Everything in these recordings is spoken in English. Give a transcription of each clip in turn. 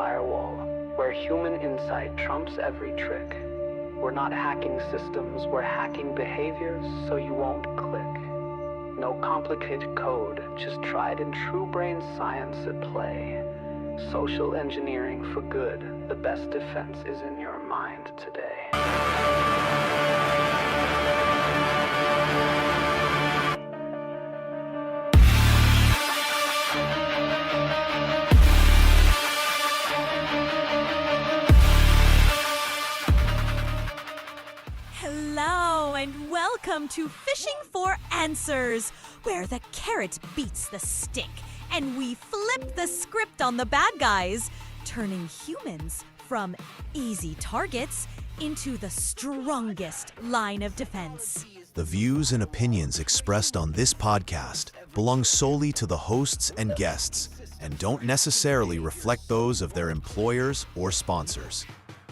firewall, where human insight trumps every trick. We're not hacking systems, we're hacking behaviors so you won't click. No complicated code, just tried and true brain science at play. Social engineering for good, the best defense is in your mind today. Hello and welcome to Fishing for Answers, where the carrot beats the stick and we flip the script on the bad guys, turning humans from easy targets into the strongest line of defense. The views and opinions expressed on this podcast belong solely to the hosts and guests and don't necessarily reflect those of their employers or sponsors.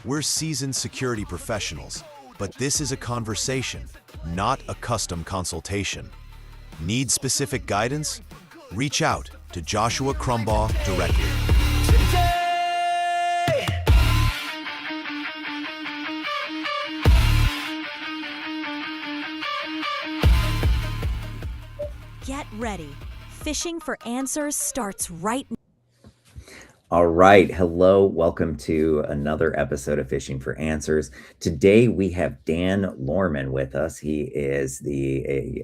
We're seasoned security professionals, but this is a conversation, not a custom consultation. Need specific guidance? Reach out to Joshua Crumbaugh directly. Get ready. Fishing for Answers starts right now. All right. Hello. Welcome to another episode of Fishing for Answers. Today we have Dan Lohrmann with us. He is the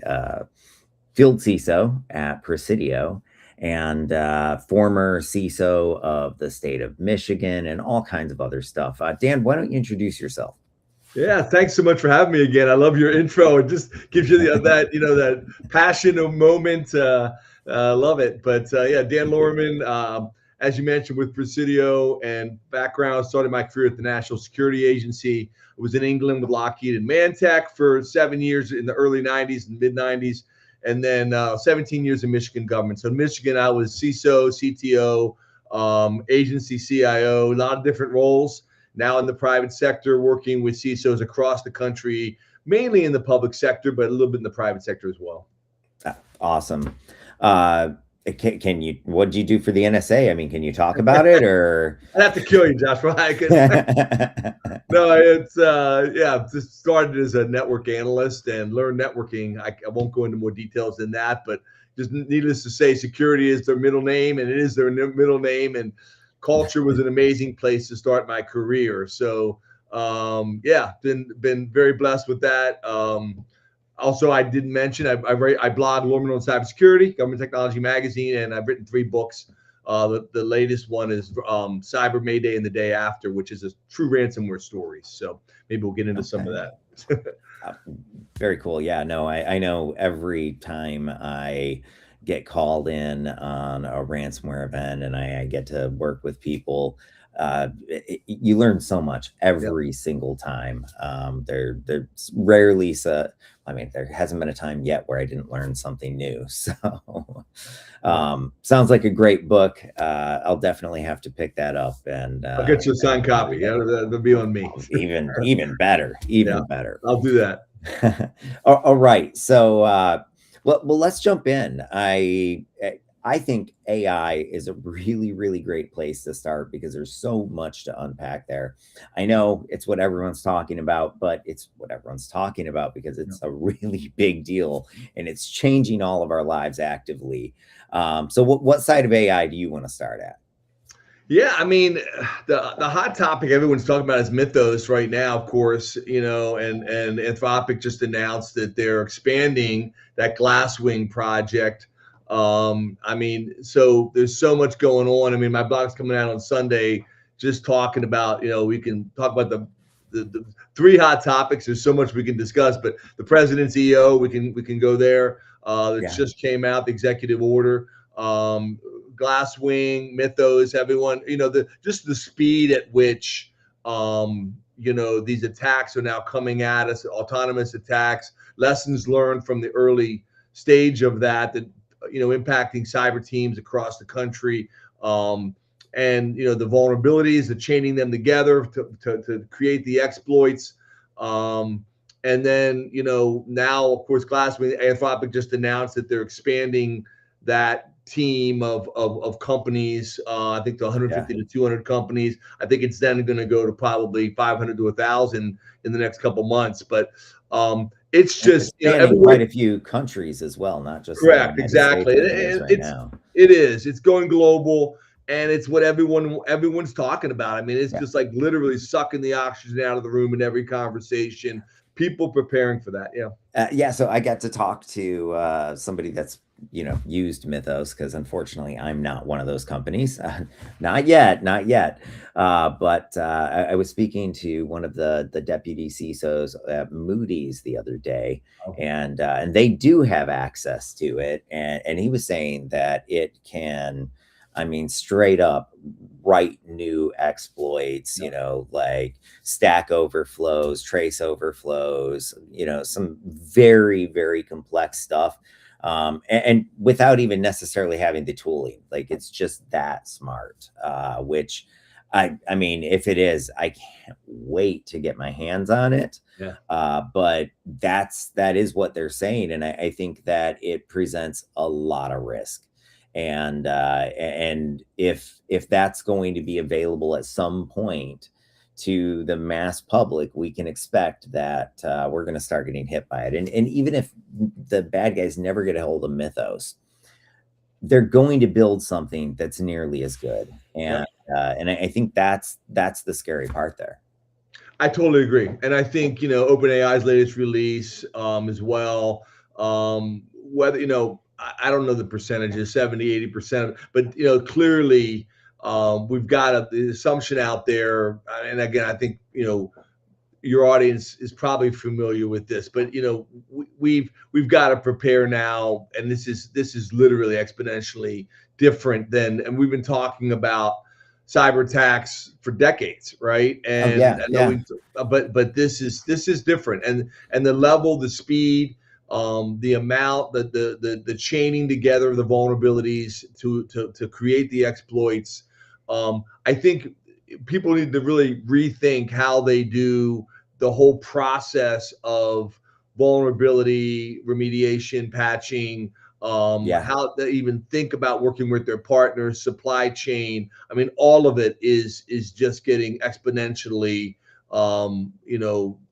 Field CISO at Presidio and former CISO of the state of Michigan and all kinds of other stuff. Dan, why don't you introduce yourself? Yeah, thanks so much for having me again. I love your intro. It just gives you that passion of moment. Love it. But Dan Lohrmann, as you mentioned, with Presidio and background, started my career at the National Security Agency. I was in England with Lockheed and Mantech for 7 years in the early 90s and mid 90s, and then 17 years in Michigan government. So in Michigan, I was CISO, CTO, agency CIO, a lot of different roles. Now in the private sector, working with CISOs across the country, mainly in the public sector, but a little bit in the private sector as well. Awesome. Can you? What did you do for the NSA? I mean, can you talk about it, or I'd have to kill you, Josh. No, it's just started as a network analyst and learned networking. I won't go into more details than that, but just needless to say, security is their middle name, and it is their middle name, and culture was an amazing place to start my career. So been very blessed with that. Also, I didn't mention I blog Lohrmann on cybersecurity, Government Technology Magazine, and I've written 3 books. The latest one is Cyber Mayday and the Day After, which is a true ransomware story. So maybe we'll get into some of that. Very cool. Yeah, no, I know every time I get called in on a ransomware event and I get to work with people, you learn so much every single time. There's rarely there hasn't been a time yet where I didn't learn something new. So sounds like a great book. I'll definitely have to pick that up, and I'll get you a signed copy. Yeah, that'll be on me. Even better. Better. I'll do that. All right. So well, let's jump in. I think AI is a really, really great place to start because there's so much to unpack there. I know it's what everyone's talking about, but it's what everyone's talking about because it's a really big deal and it's changing all of our lives actively. So what side of AI do you want to start at? Yeah, I mean, the hot topic everyone's talking about is Mythos right now, of course, and Anthropic just announced that they're expanding that Glasswing project. So there's so much going on. I mean, my blog's coming out on Sunday just talking about, we can talk about the 3 hot topics. There's so much we can discuss, but the president's EO, we can go there. Just came out, the executive order. Glasswing, Mythos, everyone, just the speed at which, these attacks are now coming at us, autonomous attacks, lessons learned from the early stage of that impacting cyber teams across the country. And, the vulnerabilities, the chaining them together to create the exploits. And then, now, of course, Glasswing, Anthropic just announced that they're expanding that team of companies. I think to 150 to 200 companies. I think it's then going to go to probably 500 to 1,000 in the next couple months. But it's just spanning quite a few countries as well, not just in the correct, United States exactly. like it is right now. It is. It's going global, and it's what everyone's talking about. I mean, it's just like literally sucking the oxygen out of the room in every conversation. People preparing for that. Yeah. So I got to talk to somebody that's used Mythos, because unfortunately I'm not one of those companies. Not yet. But I was speaking to one of the deputy CISOs at Moody's the other day, and they do have access to it, and he was saying that it can, I mean, straight up write new exploits, like stack overflows, trace overflows, some very, very complex stuff. And without even necessarily having the tooling, like it's just that smart, which I mean, if it is, I can't wait to get my hands on it. But that is what they're saying. And I think that it presents a lot of risk. And if that's going to be available at some point to the mass public, we can expect that we're going to start getting hit by it. And even if the bad guys never get a hold of Mythos, they're going to build something that's nearly as good. And I think that's the scary part there. I totally agree. And I think, OpenAI's latest release as well, whether, I don't know the percentages, 70, 80%, but, clearly we've got the assumption out there. And again, I think, your audience is probably familiar with this, but, we've got to prepare now. And this is literally exponentially different and we've been talking about cyber attacks for decades, right? And but this is different, and the level, the speed, the amount, the chaining together of the vulnerabilities to create the exploits. I think people need to really rethink how they do the whole process of vulnerability remediation, patching. How they even think about working with their partners, supply chain. I mean, all of it is just getting exponentially,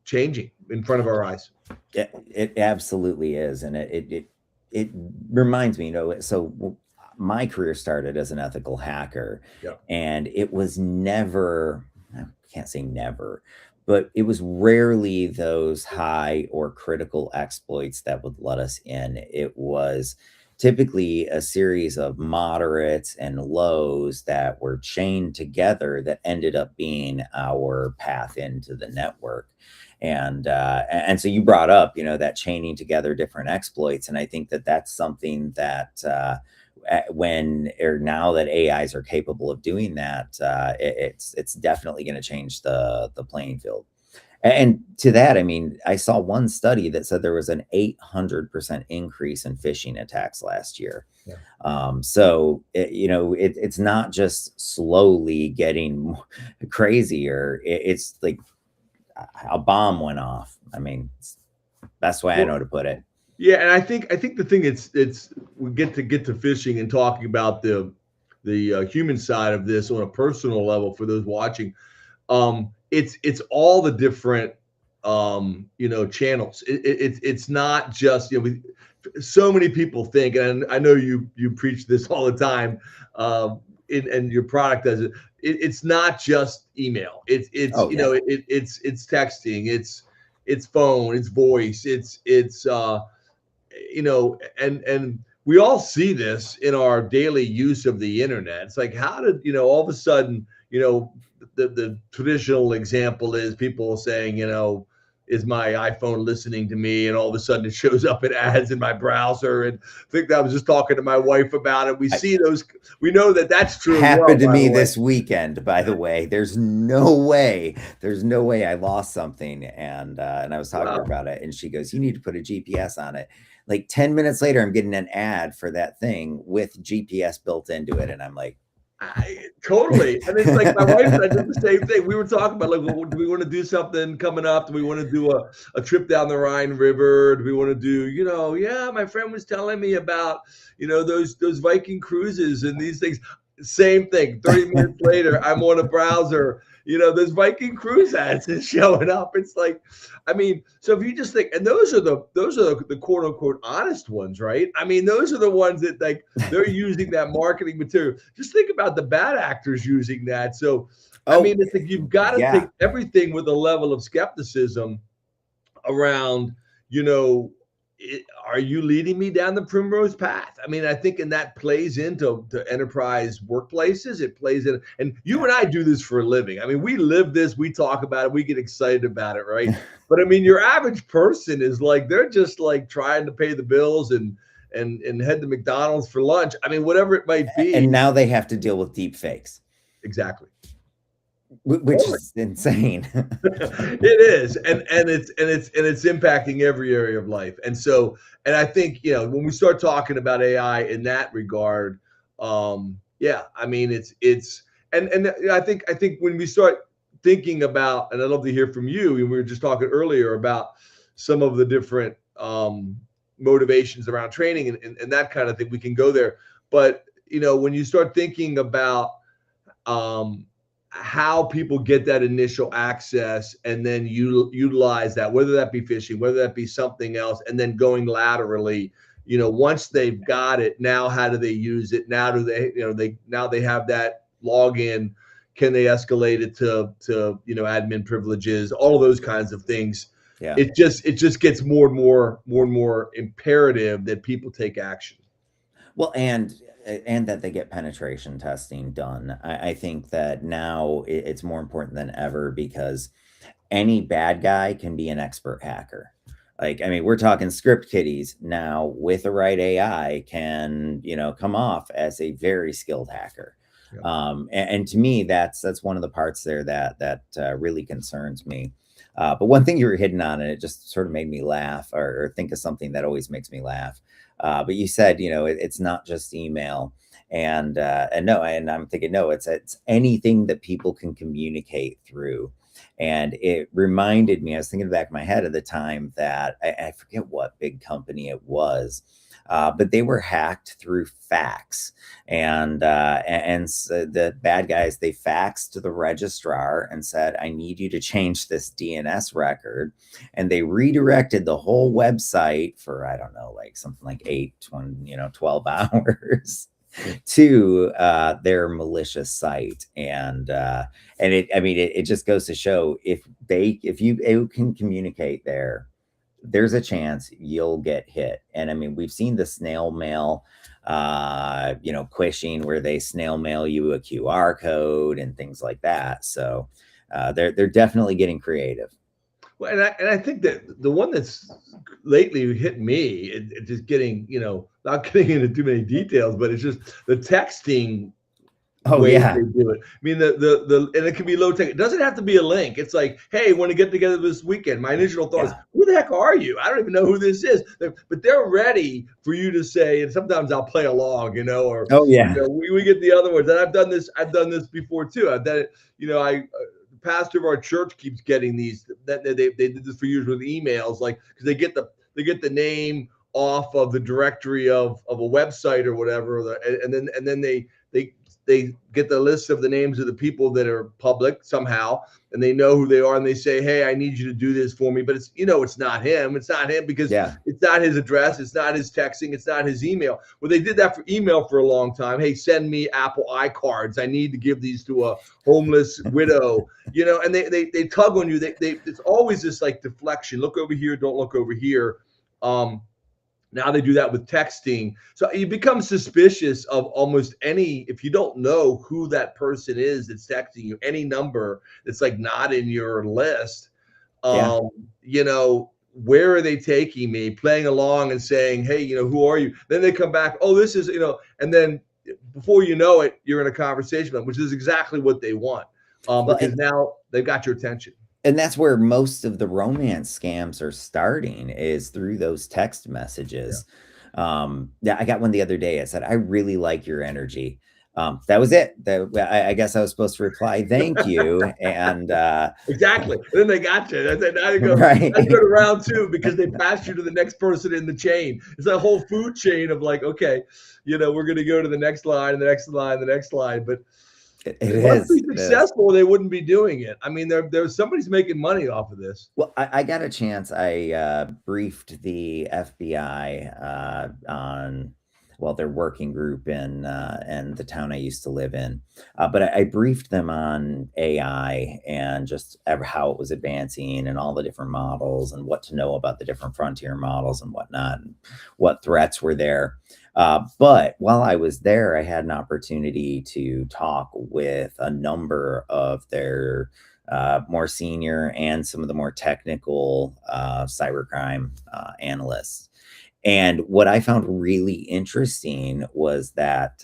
changing in front of our eyes. It absolutely is, and it reminds me, so my career started as an ethical hacker, and it was never, I can't say never, but it was rarely those high or critical exploits that would let us in. It was typically a series of moderates and lows that were chained together that ended up being our path into the network. And so you brought up, that chaining together different exploits. And I think that that's something that now that AIs are capable of doing that, it's definitely going to change the playing field. And to that, I mean, I saw one study that said there was an 800% increase in phishing attacks last year. So it's not just slowly getting crazier. It's like a bomb went off. I mean, best way I know to put it. Yeah, and I think the thing it's we get to phishing and talking about the human side of this on a personal level for those watching. It's all the different channels. It's not just so many people think, and I know you preach this all the time, and your product does it. It's not just email. It's texting. It's phone. It's voice. And we all see this in our daily use of the internet. It's like, how did all of a sudden the traditional example is people saying, is my iPhone listening to me? And all of a sudden it shows up in ads in my browser. And I think that I was just talking to my wife about it. We see those. We know that that's true. Happened to me this weekend, by the way. There's no way I lost something. And I was talking to her about it, and she goes, you need to put a GPS on it. Like 10 minutes later, I'm getting an ad for that thing with GPS built into it. And I'm like, Totally. And it's like my wife and I did the same thing. We were talking about, like, well, do we want to do something coming up? Do we want to do a trip down the Rhine River? Do we want to do, yeah, my friend was telling me about, those Viking cruises and these things. Same thing. 30 minutes later, I'm on a browser. Those Viking cruise ads is showing up. It's like, I mean, so if you just think, and those are the quote unquote honest ones, right? I mean, those are the ones that, like, they're using that marketing material. Just think about the bad actors using that. So, I mean, it's like you've got to take everything with a level of skepticism around, are you leading me down the primrose path? I mean, I think, and that plays into enterprise workplaces. It plays in, and you and I do this for a living. I mean, we live this, we talk about it, we get excited about it, right? But I mean, your average person is like, they're just like trying to pay the bills and head to McDonald's for lunch. I mean, whatever it might be. And now they have to deal with deep fakes. Exactly. Which is insane. It is, and it's impacting every area of life. And so, and I think, when we start talking about AI in that regard, I mean, it's and I think when we start thinking about, and I'd love to hear from you, and we were just talking earlier about some of the different motivations around training and that kind of thing, we can go there. But when you start thinking about how people get that initial access and then utilize that, whether that be phishing, whether that be something else, and then going laterally, once they've got it, now how do they use it? Now do they, now they have that login. Can they escalate it to admin privileges, all of those kinds of things? Yeah. It just gets more and more imperative that people take action. Well, and that they get penetration testing done. I think that now it's more important than ever, because any bad guy can be an expert hacker. Like, I mean, we're talking script kiddies now with the right AI can, come off as a very skilled hacker. Yeah. And to me, that's one of the parts there that really concerns me. But one thing you were hitting on, and it just sort of made me laugh, or think of something that always makes me laugh. But you said, it's not just email, and I'm thinking, no, it's anything that people can communicate through. And it reminded me, I was thinking back in my head at the time that I forget what big company it was, but they were hacked through fax, and so the bad guys, they faxed to the registrar and said, I need you to change this DNS record. And they redirected the whole website for, I don't know, like something like 12 hours to their malicious site. And it just goes to show, if you can communicate there's a chance you'll get hit. And I mean, we've seen the snail mail, phishing, where they snail mail you a QR code and things like that. So they're definitely getting creative. Well, and I think that the one that's lately hit me, it just getting, not getting into too many details, but it's just the texting. Oh yeah, they do it. I mean, the and it can be low tech. It doesn't have to be a link. It's like, hey, want to get together this weekend? My initial thought is, who the heck are you? I don't even know who this is. But they're ready for you to say. And sometimes I'll play along, or we get the other ones. And I've done this before too. I've done it. The pastor of our church keeps getting these. That they did this for years with emails, like, because they get the name off of the directory of a website or whatever, and then they get the list of the names of the people that are public somehow, and they know who they are, and they say, hey, I need you to do this for me. But it's, it's not him. It's not him because it's not his address. It's not his texting. It's not his email. Well, they did that for email for a long time. Hey, send me Apple iCards. I need to give these to a homeless widow, and they tug on you. It's always this like deflection. Look over here. Don't look over here. Now they do that with texting. So you become suspicious of almost any, if you don't know who that person is that's texting you, any number that's like not in your list, where are they taking me, playing along and saying, hey, who are you? Then they come back, oh, this is, and then before you know it, you're in a conversation with them, which is exactly what they want, because now they've got your attention. And that's where most of the romance scams are starting, is through those text messages. I got one the other day. I said, I really like your energy. That was it. I guess I was supposed to reply, thank you. And exactly. And then they got you. And then now you go, right. now you go to round two because they passed you to the next person in the chain. It's a whole food chain of like, okay, we're going to go to the next line, the next line, the next line. But it must be is successful. They wouldn't be doing it. I mean, there's somebody's making money off of this. Well, I got a chance. I briefed the FBI on, well, their working group in the town I used to live in. But I briefed them on AI and just how it was advancing and all the different models and what to know about the different frontier models and whatnot, and what threats were there. But while I was there, I had an opportunity to talk with a number of their more senior and some of the more technical cybercrime analysts. And what I found really interesting was that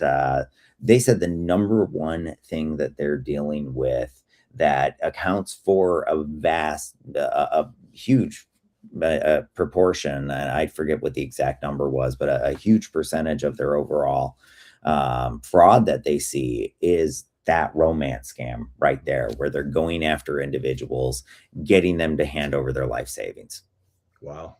they said the number one thing that they're dealing with that accounts for a vast, a huge proportion, and I forget what the exact number was, but a huge percentage of their overall fraud that they see is that romance scam right there, where they're going after individuals, getting them to hand over their life savings. Wow.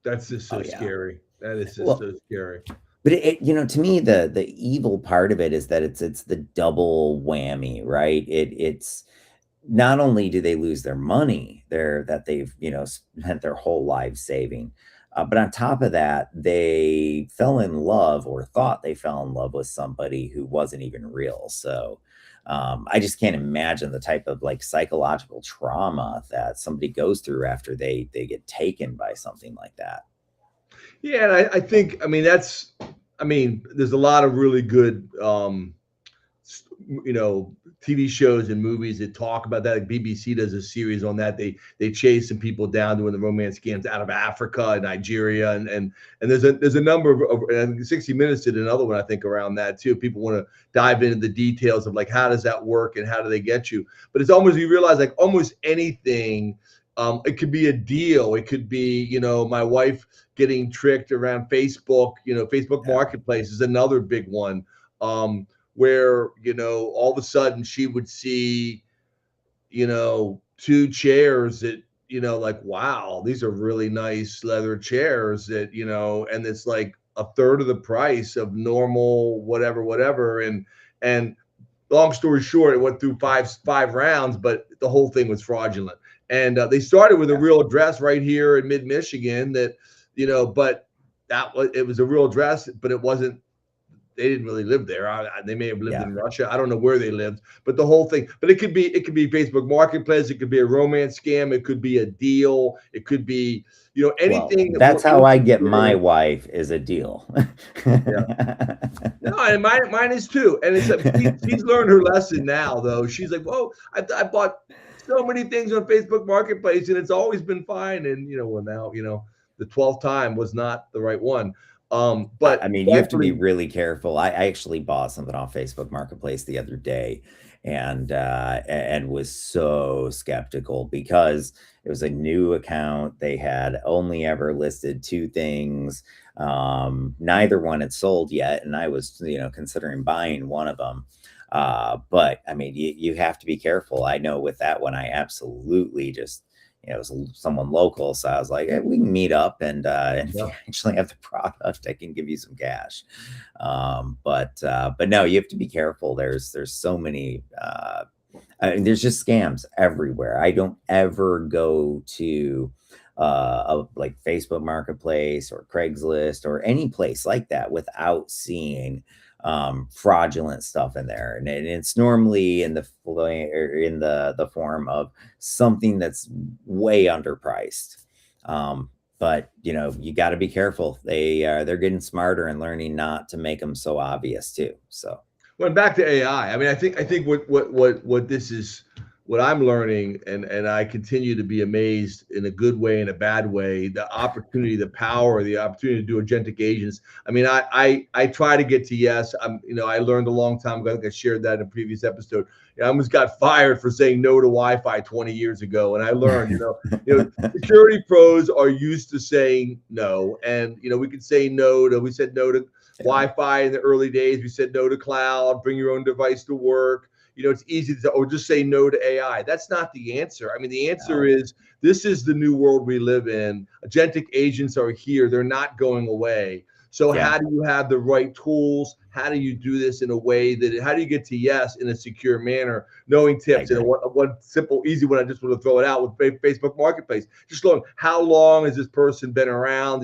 That's just so scary. That is just so scary. But to me, the evil part of it is that it's the double whammy, right? It's not only do they lose their money that they've spent their whole lives saving, but on top of that, they fell in love or thought they fell in love with somebody who wasn't even real. So I just can't imagine the type of like psychological trauma that somebody goes through after they get taken by something like that. Yeah, and I think, there's a lot of really good, TV shows and movies that talk about that. Like BBC does a series on that. They chase some people down doing the romance scams out of Africa and Nigeria, and there's a number of and 60 Minutes did another one, I think, around that too. People want to dive into the details of like, how does that work and how do they get you? But it's almost, you realize like almost anything. It could be a deal. It could be, my wife getting tricked around Facebook. Facebook Marketplace is another big one. Where, all of a sudden she would see, two chairs that, like, wow, these are really nice leather chairs that, and it's like a third of the price of normal, whatever. And long story short, it went through five rounds, but the whole thing was fraudulent. And they started with a real address right here in mid-Michigan that, but it was a real address, but it wasn't. They didn't really live there. They may have lived in Russia. I don't know where they lived, but the whole thing. But it could be Facebook Marketplace. It could be a romance scam. It could be a deal. It could be, anything. Well, that's how I get my wife, is a deal. Yeah. No, and mine is too. And it's she's learned her lesson now, though. She's like, whoa, I bought so many things on Facebook Marketplace, and it's always been fine. And now the 12th time was not the right one. But you have to be really careful. I actually bought something off Facebook Marketplace the other day, and was so skeptical because it was a new account. They had only ever listed two things. Neither one had sold yet, and I was considering buying one of them. But you have to be careful. I know with that one, I absolutely just. It was someone local, so I was like, hey, we can meet up, and if you actually have the product, I can give you some cash. But no, you have to be careful. There's so many. There's just scams everywhere. I don't ever go to like Facebook Marketplace or Craigslist or any place like that without seeing fraudulent stuff in there, and it's normally in the form of something that's way underpriced. But you got to be careful. They're getting smarter and learning not to make them so obvious too. So went back to AI. I think what this is, what I'm learning, and I continue to be amazed in a good way and a bad way, the opportunity, the power, the opportunity to do agentic agents. I try to get to yes. I learned a long time ago. I think I shared that in a previous episode. I almost got fired for saying no to Wi-Fi 20 years ago. And I learned, security pros are used to saying no. And, we could say no to, we said no to Wi-Fi in the early days. We said no to cloud, bring your own device to work. It's easy to say, oh, just say no to AI. That's not the answer. I mean, the answer is this is the new world we live in. Agentic agents are here. They're not going away. So how do you have the right tools? How do you do this in a way how do you get to yes in a secure manner? Knowing tips. And one simple, easy one, I just want to throw it out with Facebook Marketplace. Just learn how long has this person been around?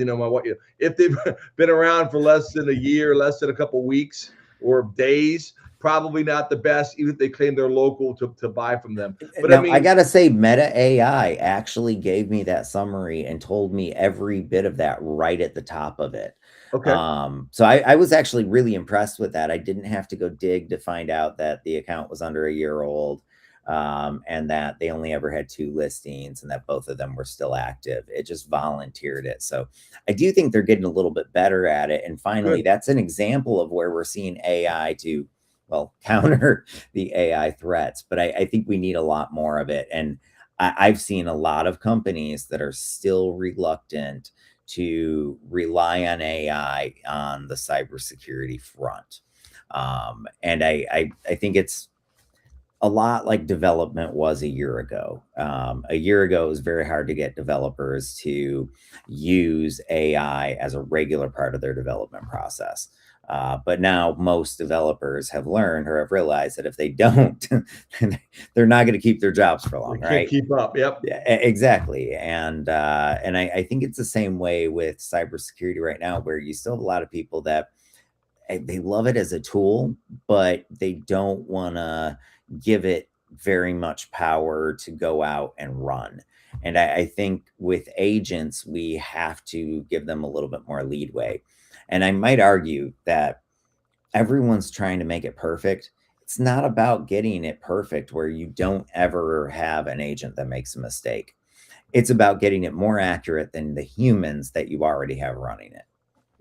If they've been around for less than a year, less than a couple weeks or days, probably not the best, even if they claim they're local to buy from them. But now, I gotta say, Meta AI actually gave me that summary and told me every bit of that right at the top of it. Okay. So I was actually really impressed with that. I didn't have to go dig to find out that the account was under a year old, and that they only ever had 2 listings and that both of them were still active. It just volunteered it. So I do think they're getting a little bit better at it. And finally, that's an example of where we're seeing AI to counter the AI threats, but I think we need a lot more of it. And I've seen a lot of companies that are still reluctant to rely on AI on the cybersecurity front. And I think it's a lot like development was a year ago. A year ago, it was very hard to get developers to use AI as a regular part of their development process. But now most developers have learned or have realized that if they don't, they're not going to keep their jobs for long, right? Can't keep up. Yep. Yeah, exactly. And I think it's the same way with cybersecurity right now, where you still have a lot of people that they love it as a tool, but they don't want to give it very much power to go out and run. And I think with agents, we have to give them a little bit more leadway. And I might argue that everyone's trying to make it perfect. It's not about getting it perfect where you don't ever have an agent that makes a mistake. It's about getting it more accurate than the humans that you already have running it.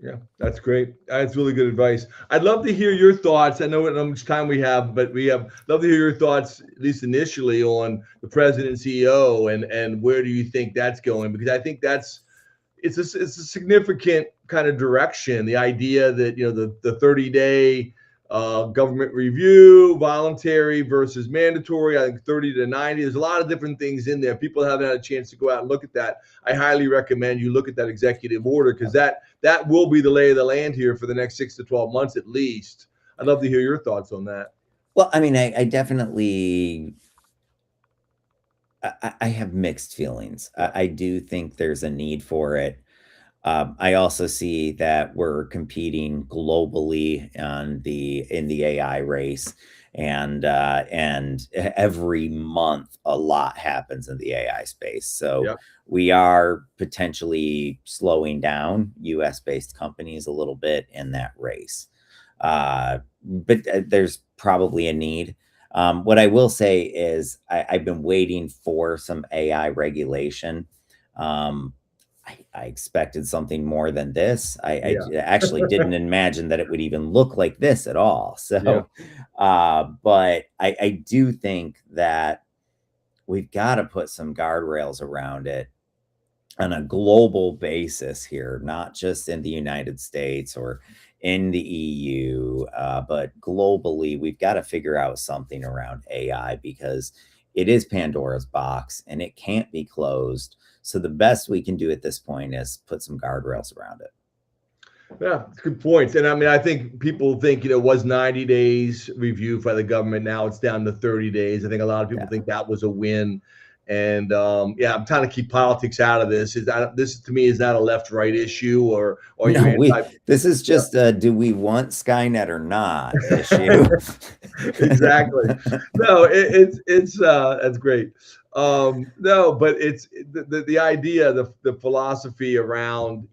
Yeah, that's great. That's really good advice. I'd love to hear your thoughts. I know how much time we have, but love to hear your thoughts, at least initially, on the president and CEO and where do you think that's going? Because I think it's a significant kind of direction. The idea that the 30-day government review, voluntary versus mandatory. I think 30 to 90. There's a lot of different things in there. People haven't had a chance to go out and look at that. I highly recommend you look at that executive order, because that will be the lay of the land here for the next 6 to 12 months at least. I'd love to hear your thoughts on that. Well, I mean, I definitely. I have mixed feelings. I do think there's a need for it. I also see that we're competing globally in the AI race, and every month a lot happens in the AI space. So we are potentially slowing down US-based companies a little bit in that race. But there's probably a need. What I will say is I've been waiting for some AI regulation. I expected something more than this. I actually didn't imagine that it would even look like this at all. So, but I do think that we've got to put some guardrails around it on a global basis here, not just in the United States or in the EU, but globally. We've got to figure out something around AI, because it is Pandora's box and it can't be closed. So the best we can do at this point is put some guardrails around it. Yeah, it's good points. And I mean, I think people think, it was 90 days review by the government. Now it's down to 30 days. I think a lot of people think that was a win. And I'm trying to keep politics out of this. This to me is not a left-right issue, or this is just do we want Skynet or not issue. Exactly. No, it's that's great. No, but it's the idea, the philosophy around,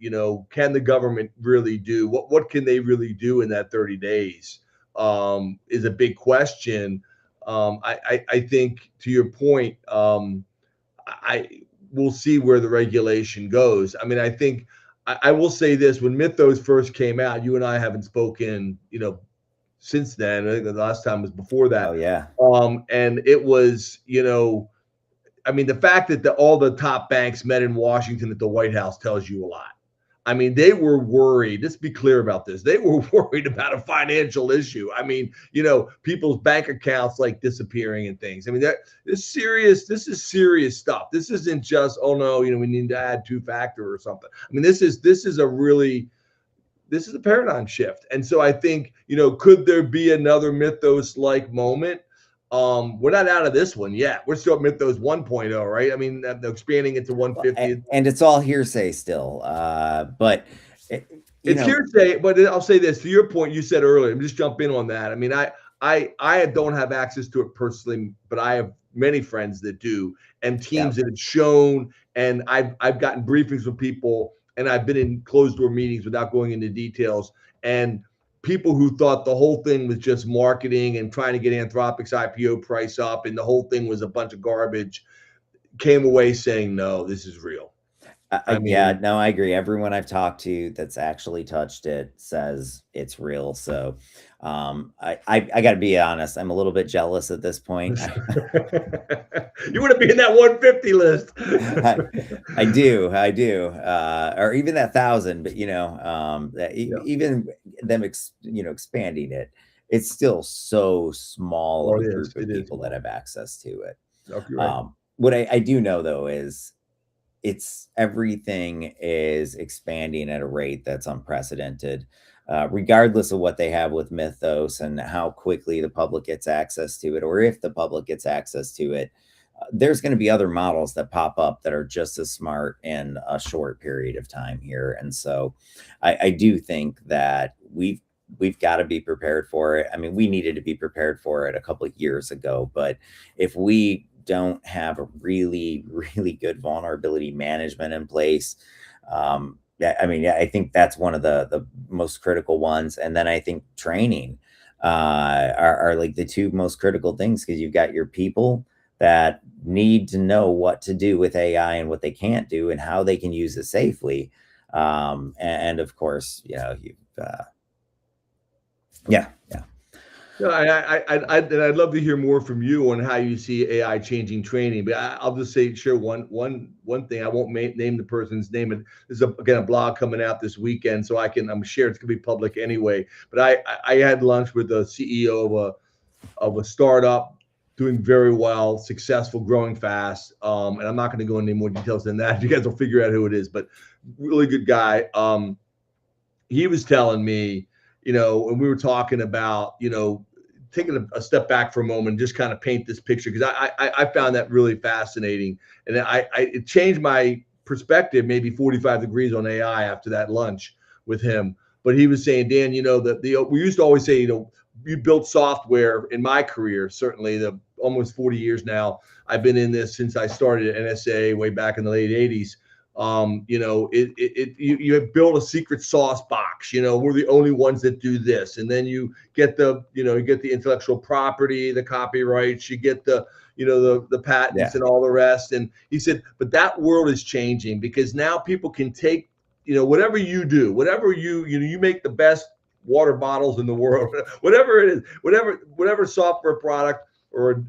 can the government really do what can they really do in that 30 days is a big question. I think, to your point, we'll see where the regulation goes. I mean, I think I will say this: when Mythos first came out, you and I haven't spoken, since then. I think the last time was before that. Oh yeah. And it was, I mean, the fact that all the top banks met in Washington at the White House tells you a lot. I mean, they were worried. Let's be clear about this. They were worried about a financial issue. I mean, people's bank accounts like disappearing and things. I mean, that is serious. This is serious stuff. This isn't just, oh no, we need to add two-factor or something. I mean, this is a paradigm shift. And so I think, could there be another Mythos-like moment? We're not out of this one yet. We're still at Mythos 1.0, right? I mean, expanding it to 150. And it's all hearsay still. But it's hearsay. But I'll say this, to your point, you said earlier, I'm just jump in on that. I mean, I don't have access to it personally, but I have many friends that do, and teams that have shown, and I've gotten briefings with people, and I've been in closed door meetings without going into details, and people who thought the whole thing was just marketing and trying to get Anthropic's IPO price up and the whole thing was a bunch of garbage came away saying, no, this is real. I agree. Everyone I've talked to that's actually touched it says it's real. So I got to be honest. I'm a little bit jealous at this point. You want to be in that 150 list. I do. Or even that 1,000, but even them, expanding it, it's still so small of a group of people that have access to it. Okay, right. What I do know though is everything is expanding at a rate that's unprecedented, regardless of what they have with Mythos and how quickly the public gets access to it, or if the public gets access to it. There's going to be other models that pop up that are just as smart in a short period of time here. And so I do think that we've got to be prepared for it. I mean, we needed to be prepared for it a couple of years ago, but if we don't have a really, really good vulnerability management in place, I think that's one of the most critical ones. And then I think training are like the two most critical things, because you've got your people that need to know what to do with AI and what they can't do and how they can use it safely. And of course, No, I'd love to hear more from you on how you see AI changing training. But I'll just share one thing. I won't name the person's name. There's again a blog coming out this weekend, so I'm sure it's gonna be public anyway. But I had lunch with the CEO of a startup doing very well, successful, growing fast. And I'm not going to go into any more details than that. You guys will figure out who it is, but really good guy. He was telling me, and we were talking about, taking a step back for a moment and just kind of paint this picture, because I found that really fascinating. And it changed my perspective maybe 45 degrees on AI after that lunch with him. But he was saying, Dan, we used to always say, you built software in my career, certainly the almost 40 years now. I've been in this since I started at NSA way back in the late 80s. You have built a secret sauce box. We're the only ones that do this, and then you get the intellectual property, the copyrights, you get the patents and all the rest. And he said, but that world is changing, because now people can take whatever you do, whatever you make the best water bottles in the world, whatever it is, whatever software product, or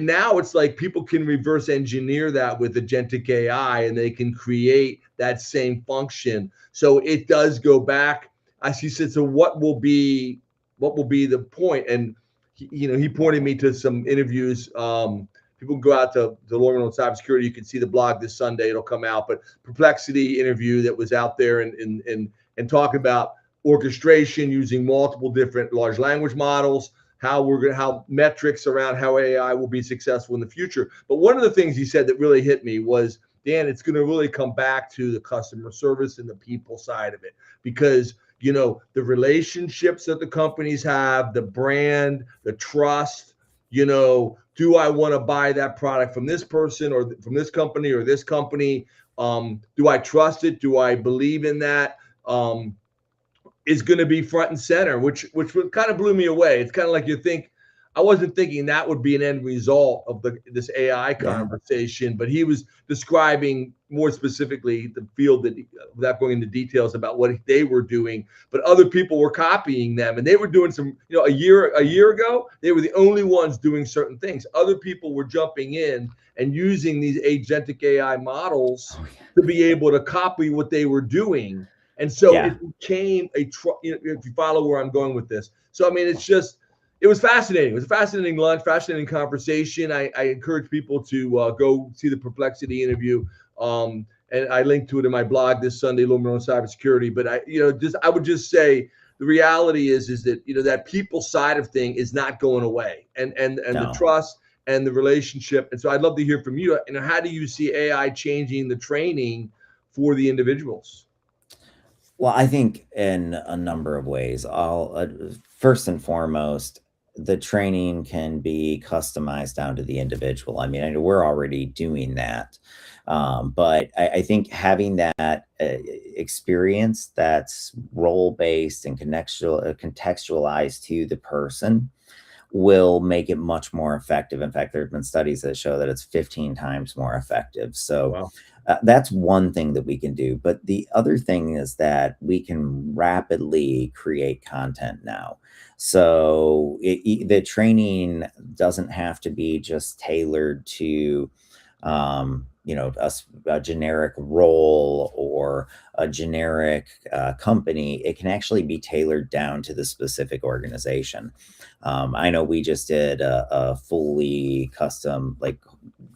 now it's like people can reverse engineer that with agentic AI, and they can create that same function. So it does go back. As he said, so what will be the point? And he pointed me to some interviews. People can go out to Lohrmann on cybersecurity. You can see the blog this Sunday. It'll come out. But Perplexity interview that was out there and talking about orchestration using multiple different large language models, how metrics around how AI will be successful in the future. But one of the things he said that really hit me was, Dan, it's going to really come back to the customer service and the people side of it, because the relationships that the companies have, the brand, the trust, do I want to buy that product from this person or from this company or this company? Do I trust it? Do I believe in that? Is going to be front and center, which kind of blew me away. It's kind of like you think, I wasn't thinking that would be an end result of this AI conversation, but he was describing more specifically the field that, without going into details about what they were doing, but other people were copying them, and they were doing some, a year ago, they were the only ones doing certain things. Other people were jumping in and using these agentic AI models to be able to copy what they were doing. And so it became if you follow where I'm going with this. So, I mean, it was fascinating. It was a fascinating lunch, fascinating conversation. I encourage people to go see the Perplexity interview. And I linked to it in my blog this Sunday, Lohrmann on cybersecurity. But I would just say the reality is that, that people side of thing is not going away, and the trust and the relationship. And so I'd love to hear from you. How do you see AI changing the training for the individuals? Well, I think in a number of ways. First and foremost, the training can be customized down to the individual. I mean, I know we're already doing that, but I think having that experience that's role-based and contextualized to the person will make it much more effective. In fact, there have been studies that show that it's 15 times more effective. So that's one thing that we can do. But the other thing is that we can rapidly create content now. So the training doesn't have to be just tailored to, a generic role or a generic company. It can actually be tailored down to the specific organization. I know we just did a fully custom, like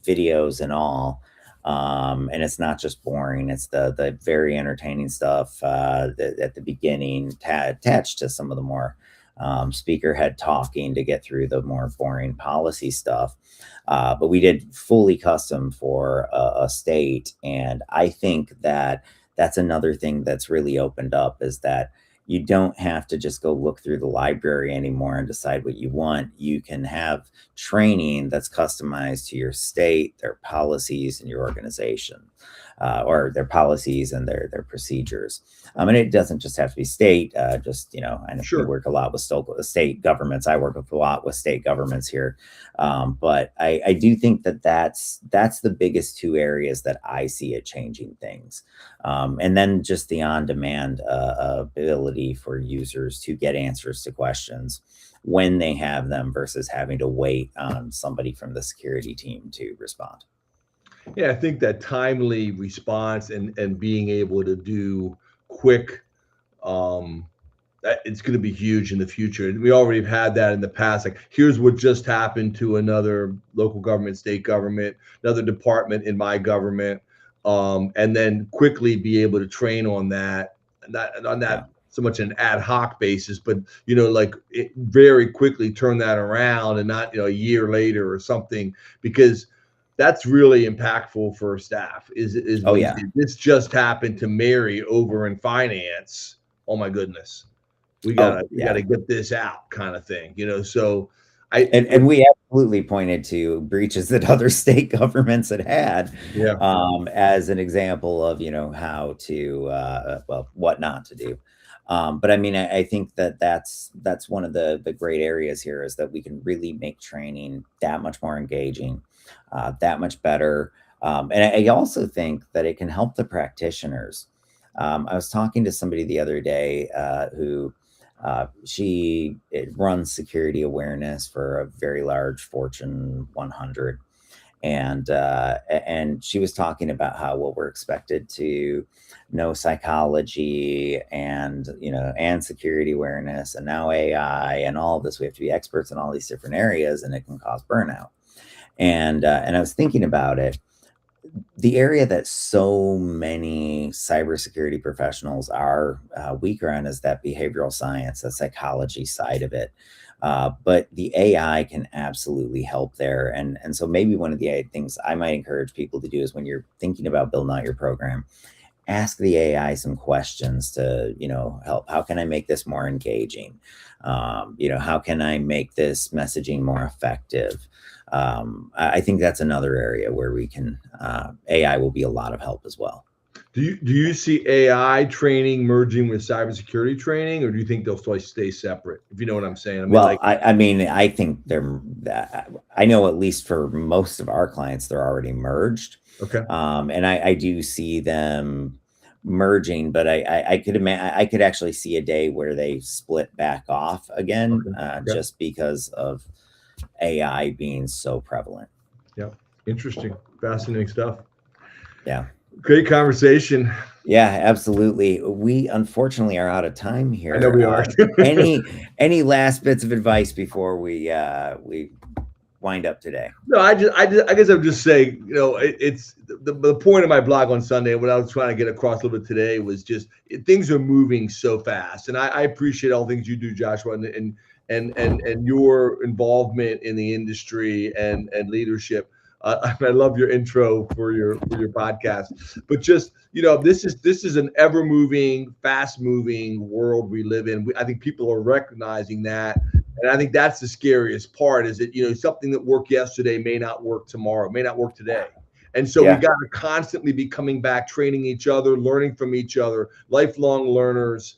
videos and all. And it's not just boring. It's the very entertaining stuff at the beginning, attached to some of the more speaker head talking to get through the more boring policy stuff. But we did fully custom for a state. And I think that that's another thing that's really opened up, is that you don't have to just go look through the library anymore and decide what you want. You can have training that's customized to your state, their policies, and your organization, or their policies and their procedures. And it doesn't just have to be state. I know we work a lot with state governments. I work a lot with state governments here. But I do think that's the biggest two areas that I see it changing things. And then just the on-demand ability for users to get answers to questions when they have them, versus having to wait on somebody from the security team to respond. Yeah, I think that timely response and being able to do quick, it's going to be huge in the future. And we already have had that in the past. Like, here's what just happened to another local government, state government, another department in my government, and then quickly be able to train on that, not so much an ad hoc basis, but very quickly turn that around, and not a year later or something, because that's really impactful for staff. This just happened to Mary over in finance. Oh my goodness, we gotta get this out, kind of thing. So and we absolutely pointed to breaches that other state governments had as an example of how to what not to do. But I mean, I think that's one of the great areas here, is that we can really make training that much more engaging, that much better. And I also think that it can help the practitioners. I was talking to somebody the other day who she runs security awareness for a very large Fortune 100. And she was talking about how we're expected to know psychology and security awareness, and now AI and all of this. We have to be experts in all these different areas, and it can cause burnout. And I was thinking about it. The area that so many cybersecurity professionals are weaker on is that behavioral science, the psychology side of it. But the AI can absolutely help there. And so maybe one of the things I might encourage people to do is, when you're thinking about building out your program, ask the AI some questions to, help. How can I make this more engaging? How can I make this messaging more effective? I think that's another area where we can, AI will be a lot of help as well. Do you see AI training merging with cybersecurity training, or do you think they'll stay separate? If you know what I'm saying. I mean, Well, I mean, I think I know at least for most of our clients, they're already merged. okay. And I do see them merging, but I could imagine, I could actually see a day where they split back off again, Okay. just because of AI being so prevalent. Yeah. Interesting. Fascinating stuff. Yeah. Great conversation. Yeah, absolutely. We unfortunately are out of time here. I know we are. Any last bits of advice before we wind up today? No, I guess I'm just saying, it's the point of my blog on Sunday. What I was trying to get across a little bit today was just things are moving so fast, and I appreciate all the things you do, Joshua, and your involvement in the industry and leadership. I love your intro for your podcast, but just this is an ever moving, fast moving world we live in. I think people are recognizing that. And I think that's the scariest part is that, something that worked yesterday may not work tomorrow, may not work today. And so we got to constantly be coming back, training each other, learning from each other, lifelong learners,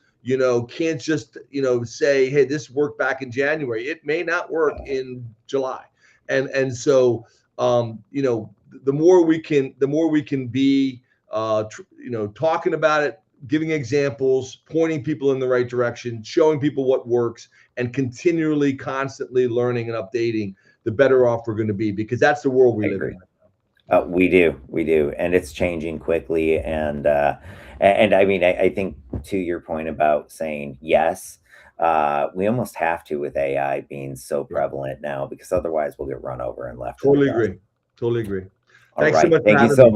can't just, say, hey, this worked back in January. It may not work in July. And so, the more we can be, talking about it, giving examples, pointing people in the right direction, showing people what works, and continually, constantly learning and updating, the better off we're going to be, because that's the world we live in. We do, and it's changing quickly. And I mean, I think to your point about saying yes, we almost have to with AI being so prevalent now, because otherwise we'll get run over and left. Totally agree. All Thanks so right. much. Thank you so much.